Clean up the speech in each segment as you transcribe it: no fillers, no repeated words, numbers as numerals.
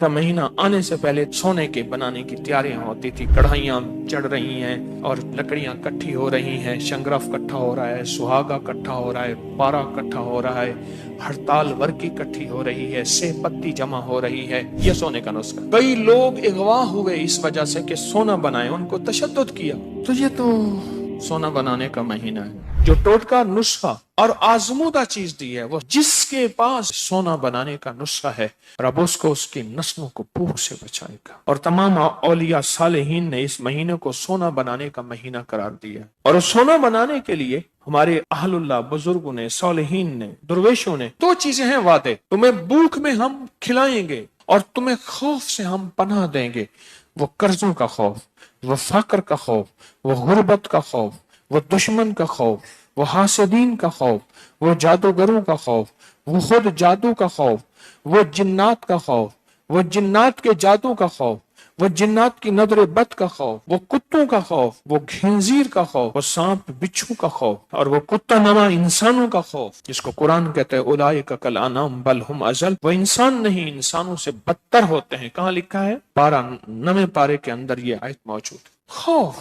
का महीना आने से पहले सोने के बनाने की तैयारियां होती थी। कढ़ाइयां चढ़ रही हैं और लकड़ियां इकट्ठी हो रही हैं, शंगरफ इकट्ठा हो रहा है, सुहागा इकट्ठा हो रहा है, पारा इकट्ठा हो रहा है, हड़ताल वर्की इकट्ठी हो रही है, सेह पत्ती जमा हो रही है। यह सोने का नुस्खा। कई लोग अगवा हुए इस वजह से कि सोना बनाए, उनको तशद्दुद किया। तो ये तो सोना बनाने का महीना है। जो टोटका नुस्खा और आजमूदा चीज दी है, वो जिसके पास सोना बनाने का नुस्खा है, रब उसको उसकी नस्लों को भूख से बचाएगा। और तमाम औलिया सालेहीन ने इस महीने को सोना बनाने का महीना करार दिया। और सोना बनाने के लिए हमारे अहलुल्लाह बुजुर्गों ने, सालेहीन ने, दुर्वेशों ने दो चीजें हैं वादे। तुम्हें भूख में हम खिलाएंगे और तुम्हें खौफ से हम पनाह देंगे। वो कर्जों का खौफ, वो फक्र का खौफ, वो गुर्बत का खौफ, वो दुश्मन का खौफ, वो हासिदीन का खौफ, वो जादूगरों का खौफ, वो खुद जादू का खौफ, वो जिन्नात का खौफ, वो जिन्नात के जादू का खौफ, वो जिन्नात की नजर बद का खौफ, वो कुत्तों का खौफ, वो खिंजीर का खौफ, वो सांप बिच्छू का खौफ, और वो कुत्ता नमा इंसानों का खौफ, जिसको कुरान कहते हैं उलाइका कल अनाम बल हुम अजल। वो इंसान नहीं, इंसानों से बदतर होते हैं। कहाँ लिखा है? 12वें पारे के अंदर ये आयत मौजूद है। खौफ,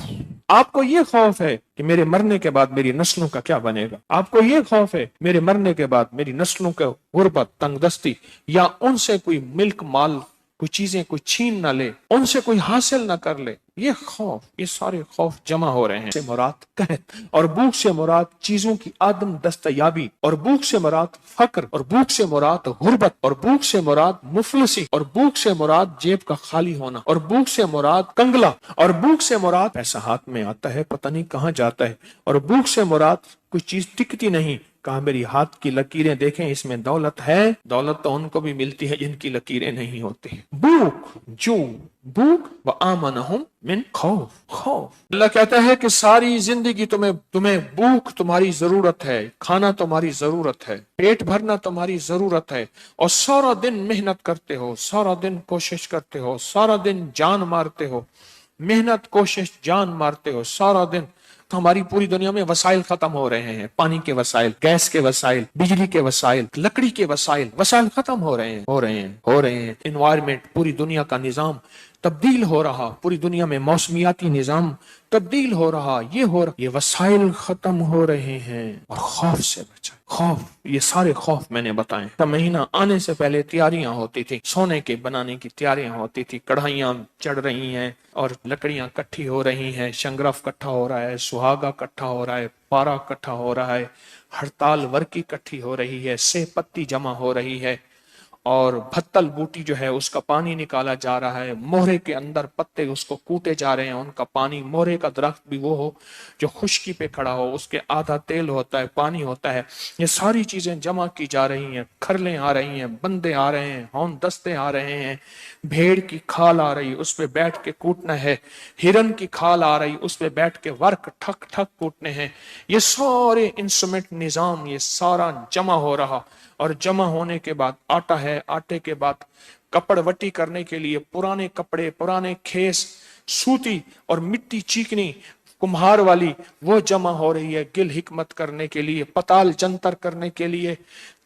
आपको ये खौफ है कि मेरे मरने के बाद मेरी नस्लों का क्या बनेगा? आपको ये खौफ है मेरे मरने के बाद मेरी नस्लों का गुर्बत, तंगदस्ती, या उनसे कोई मिल्क माल, कोई चीजें कोई छीन ना ले, उनसे कोई हासिल ना कर ले। ये खौफ, ये सारे खौफ जमा हो रहे हैं। से मुराद कहत, और भूख से मुराद चीजों की आदम दस्तयाबी, और भूख से मुराद फक्र, और भूख से मुराद गुर्बत, और भूख से मुराद मुफलिसी, और भूख से मुराद जेब का खाली होना, और भूख से मुराद कंगला, और भूख से मुराद पैसा हाथ में आता है पता नहीं कहाँ जाता है, और भूख से मुराद कोई चीज टिकती नहीं। कहा मेरी हाथ की लकीरें देखें, इसमें दौलत है। दौलत तो उनको भी मिलती है जिनकी लकीरें नहीं होती। भूख, जो भूख, व आमनहुम मिन खौफ, खौफ। अल्लाह कहता है कि सारी जिंदगी तुम्हें भूख तुम्हारी जरूरत है, खाना तुम्हारी जरूरत है, पेट भरना तुम्हारी जरूरत है, और सारा दिन मेहनत करते हो, सारा दिन कोशिश करते हो, सारा दिन जान मारते हो, मेहनत कोशिश जान मारते हो सारा दिन। तो हमारी पूरी दुनिया में वसाइल खत्म हो रहे हैं। पानी के वसाइल, गैस के वसाइल, बिजली के वसाइल, लकड़ी के वसाइल खत्म हो रहे हैं। एनवायरमेंट, पूरी दुनिया का निजाम तब्दील हो रहा, पूरी दुनिया में मौसमियाती निजाम तब्दील हो रहा, ये वसाइल खत्म हो रहे हैं। और खौफ से बचा, खौफ, ये सारे खौफ मैंने बताए। का महीना आने से पहले तैयारियां होती थी, सोने के बनाने की तैयारियां होती थी। कढ़ाइयां चढ़ रही हैं और लकड़ियां इकट्ठी हो रही हैं, शंगरफ इकट्ठा हो रहा है, सुहागा इकट्ठा हो रहा है, पारा इकट्ठा हो रहा है, हड़ताल वर्की इकट्ठी हो रही है, सेह पत्ती जमा हो रही है, और भत्तल बूटी जो है उसका पानी निकाला जा रहा है। मोहरे के अंदर पत्ते उसको कूटे जा रहे हैं, उनका पानी। मोहरे का दरख्त भी वो हो जो खुश्की पे खड़ा हो, उसके आधा तेल होता है, पानी होता है। ये सारी चीजें जमा की जा रही हैं, खरलें आ रही हैं, बंदे आ रहे हैं, हौन दस्ते आ रहे हैं, भेड़ की खाल आ रही, उस पे बैठ के कूटना है, हिरन की खाल आ रही, उस पे बैठ के वर्क ठक ठक कूटने हैं। ये सारे इंस्ट्रूमेंट निजाम, ये सारा जमा हो रहा, और जमा होने के बाद आटा है, आटे के बाद कपड़वटी करने के लिए पुराने कपड़े, पुराने खेस, सूती और मिट्टी चीकनी कुम्हार वाली, वो जमा हो रही है गिल हिकमत करने के लिए, पताल जंतर करने के लिए।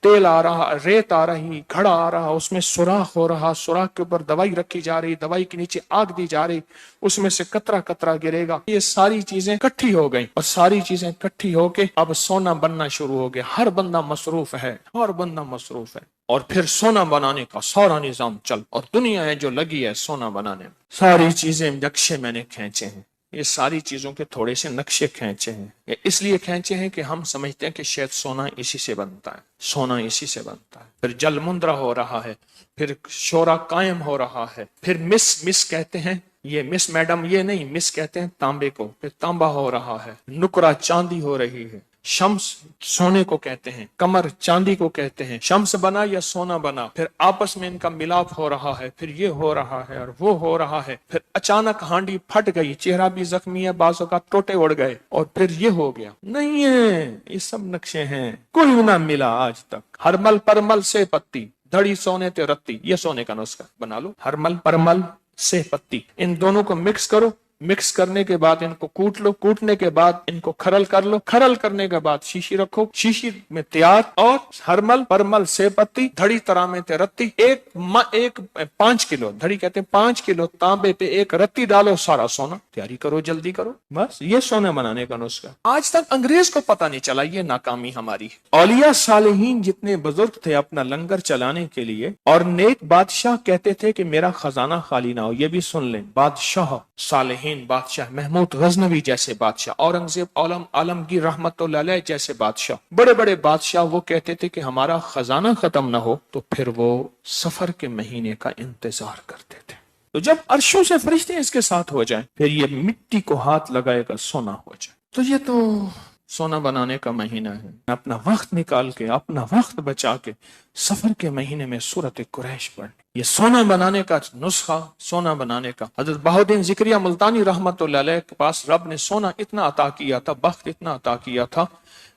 तेल आ रहा, रेत आ रही, घड़ा आ रहा, उसमें सुराख हो रहा, सुराख के ऊपर दवाई रखी जा रही, दवाई के नीचे आग दी जा रही, उसमें से कतरा कतरा गिरेगा। ये सारी चीजें इकट्ठी हो गई, और सारी चीजें इकट्ठी होके अब सोना बनना शुरू हो गया। हर बंदा मसरूफ है, हर बंदा मसरूफ है। और फिर सोना बनाने का सारा निजाम चल, और दुनिया है जो लगी है सोना बनाने में। सारी चीजें नक्शे मैंने खींचे हैं, ये सारी चीजों के थोड़े से नक्शे खींचे हैं। ये इसलिए खींचे हैं कि हम समझते हैं कि शायद सोना इसी से बनता है, सोना इसी से बनता है। फिर जल मुंद्रा हो रहा है, फिर शोरा कायम हो रहा है, फिर मिस कहते हैं, ये मिस मैडम ये नहीं, मिस कहते हैं तांबे को, फिर तांबा हो रहा है, नुकरा चांदी हो रही है, शम्स सोने को कहते हैं, कमर चांदी को कहते हैं। शम्स बना या सोना बना, फिर आपस में इनका मिलाप हो रहा है, फिर ये हो रहा है और वो हो रहा है। फिर अचानक हांडी फट गई, चेहरा भी जख्मी है, बाजों का टोटे उड़ गए, और फिर ये हो गया। नहीं है, ये सब नक्शे हैं, कोई ना मिला आज तक। हरमल परमल से पत्ती, धड़ी सोने ते रत्ती, ये सोने का नुस्खा बना लो। हरमल परमल से पत्ती, इन दोनों को मिक्स करो, मिक्स करने के बाद इनको कूट लो, कूटने के बाद इनको खरल कर लो, खरल करने के बाद शीशी रखो, शीशी में तैयार और हरमल परमल से पत्ती धड़ी तरह में ते रत्ती, एक 5 किलो धड़ी कहते हैं 5 किलो तांबे पे एक रत्ती डालो, सारा सोना। तैयारी करो, जल्दी करो, बस ये सोना बनाने का नुस्खा। आज तक अंग्रेज को पता नहीं चला, ये नाकामी हमारी। औलिया सालेहीन जितने बुजुर्ग थे अपना लंगर चलाने के लिए, और नेक बादशाह कहते थे कि मेरा खजाना खाली ना हो। ये भी सुन लें, बादशाह सालेहीन बादशाह, महमूद गजनवी जैसे बादशाह, औरंगजेब आलमगीर रहमतुल्लाह अलैह जैसे बादशाह, बड़े बड़े बादशाह, वो कहते थे कि हमारा खजाना खत्म ना हो तो फिर वो सफर के महीने का इंतजार करते थे। तो जब अर्शों से फरिश्ते इसके साथ हो जाए, फिर ये मिट्टी को हाथ लगाएगा, सोना हो जाए। तो ये तो सोना बनाने का महीना है। अपना वक्त निकाल के, अपना वक्त बचा के सफर के महीने में सूरत कुरैश पढ़, ये सोना बनाने का नुस्खा, सोना बनाने का। हजरत बहाउद्दीन ज़िक्रिया मुल्तानी रहमतुल्लाह अलैह के पास रब ने सोना इतना अता किया था, वक्त इतना अता किया था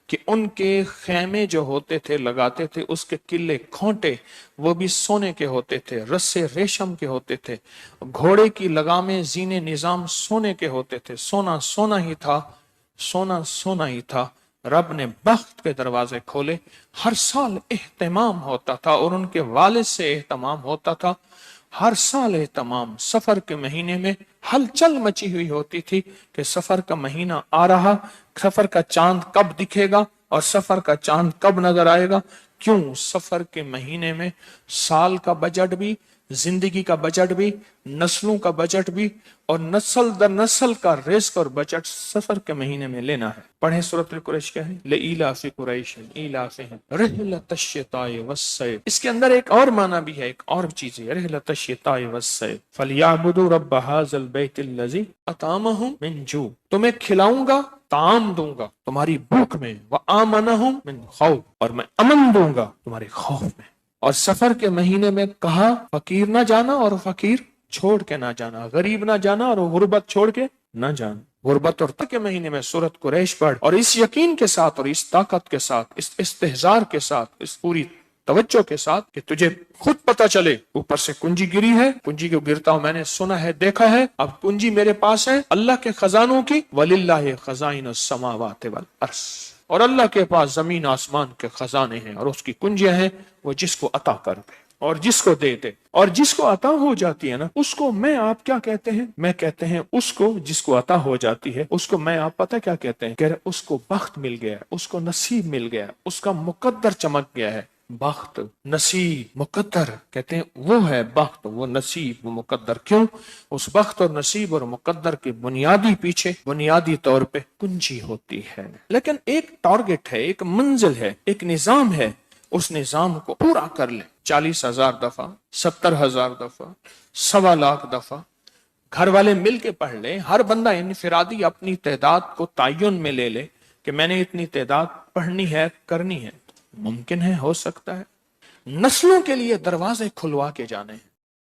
कि उनके खेमे जो होते थे, लगाते थे, उसके किले खोंटे वो भी सोने के होते थे, रस्से रेशम के होते थे, घोड़े की लगामें जीने निजाम सोने के होते थे। सोना सोना ही था, सोना सोना ही था। रब ने बख्त के दरवाजे खोले, हर साल एहतमाम होता था और उनके वालिद से एहतमाम होता था। हर साल एहतमाम, सफर के महीने में हलचल मची हुई होती थी कि सफर का महीना आ रहा, सफर का चांद कब दिखेगा और सफर का चांद कब नजर आएगा। क्यों? सफर के महीने में साल का बजट भी, जिंदगी का बजट भी, नस्लों का बजट भी, और नस्ल दर नस्ल का रिस्क और बजट सफर के महीने में लेना है। पढ़े सूरत कुरैश क्या है, लेइलाफि कुरैश इलाफिहिम रिहलतश शिताए वस्सैफ। इसके अंदर एक और माना भी है, एक और चीज है, रिहलतश शिताए वस्सैफ फलियअबुदू रब्ब हाज़ल बैतिल्लज़ी अतामहुम मिन जू। तुम्हें खिलाऊंगा, ताम दूंगा तुम्हारी भूख में, व आमनहुम मिन खौफ, और मैं अमन दूंगा तुम्हारे खौफ में। और सफर के महीने में कहा फकीर ना जाना और फकीर छोड़ के ना जाना, गरीब ना जाना और गुर्बत छोड़ के ना जाना। गुर्बत और के महीने में सूरत कुरैश पढ़, और इस यकीन के साथ और इस ताकत के साथ, इस इस्तेहजार के साथ, इस पूरी तवज्जो के साथ कि तुझे खुद पता चले ऊपर से कुंजी गिरी है, कुंजी को गिरता हूं मैंने सुना है, देखा है, अब कुंजी मेरे पास है अल्लाह के खजानों की। वलिल्लाहि खज़ाइनुस समावाति वल अर्श, और अल्लाह के पास जमीन आसमान के खजाने हैं और उसकी कुंजियां हैं, वो जिसको अता कर दे और जिसको दे दे। और जिसको अता हो जाती है ना, उसको मैं आप क्या कहते हैं, मैं कहते हैं उसको जिसको अता हो जाती है, उसको मैं आप पता क्या कहते हैं, कह रहे उसको बख्त मिल गया, उसको नसीब मिल गया, उसका मुकद्दर चमक गया है। बख्त, नसीब, मुकद्दर कहते हैं वो है बख्त, वो नसीब, वो मुकद्दर। क्यों? उस बख्त और नसीब और मुकद्दर के बुनियादी पीछे बुनियादी तौर पे कुंजी होती है। लेकिन एक टारगेट है, एक मंजिल है, एक निजाम है। उस निजाम को पूरा कर ले 40,000 दफा, 70,000 दफा, 1.25 लाख दफा, घर वाले मिल के पढ़ ले, हर बंदा इनफिरादी अपनी तादाद को तयन में ले ले कि मैंने इतनी तादाद पढ़नी है, करनी है। मुमकिन है, हो सकता है। नस्लों के लिए दरवाजे खुलवा के जाने हैं।